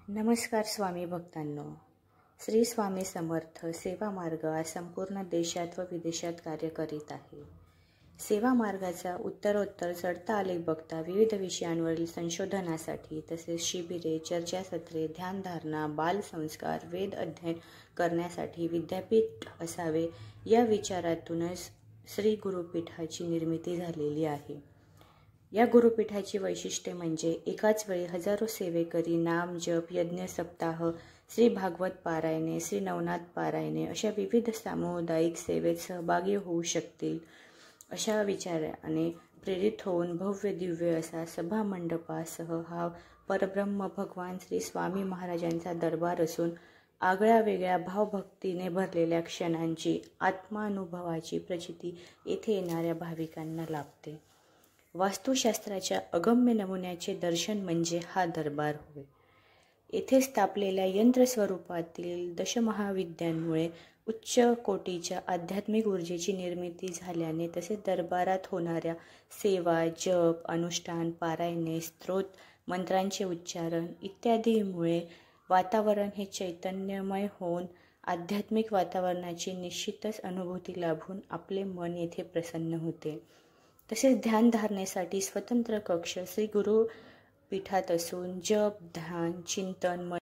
नमस्कार स्वामी भक्तांनो. श्री स्वामी समर्थ सेवा मार्ग आज संपूर्ण देशात व विदेशात कार्य करीत आहे. सेवा मार्गाचा उत्तरोत्तर चढता आलेख बघता विविध विषयांवरील संशोधनासाठी तसेच शिबिरे, चर्चासत्रे, ध्यानधारणा, बालसंस्कार, वेद अध्ययन करण्यासाठी विद्यापीठ असावे या विचारातूनच श्री गुरुपीठाची निर्मिती झालेली आहे. या गुरुपीठाची वैशिष्ट्ये म्हणजे एकाच वेळी हजारो सेवेकरी नाम जप, यज्ञ, सप्ताह, श्री भागवत पारायणे, श्री नवनाथ पारायणे अशा विविध सामुदायिक सेवेत सहभागी होऊ शकतील अशा विचाराने प्रेरित होऊन भव्य दिव्य असा सभा मंडपासह हा परब्रह्म भगवान श्री स्वामी महाराजांचा दरबार असून आगळ्या वेगळ्या भावभक्तीने भरलेल्या क्षणांची आत्मानुभवाची प्रचिती येथे येणाऱ्या भाविकांना लाभते. वास्तुशास्त्राच्या अगम्य नमुन्याचे दर्शन म्हणजे हा दरबार होय. येथे स्थापलेल्या यंत्रस्वरूपातील दशमहाविद्यांमुळे उच्च कोटीच्या आध्यात्मिक ऊर्जेची निर्मिती झाल्याने तसेच दरबारात होणाऱ्या सेवा, जप, अनुष्ठान, पारायणे, स्तोत्र, मंत्रांचे उच्चारण इत्यादीमुळे वातावरण हे चैतन्यमय होऊन आध्यात्मिक वातावरणाची निश्चितच अनुभूती लाभून आपले मन येथे प्रसन्न होते. तसेच ध्यानधारणेसाठी स्वतंत्र कक्ष श्री गुरुपीठात असून जप, ध्यान, चिंतन,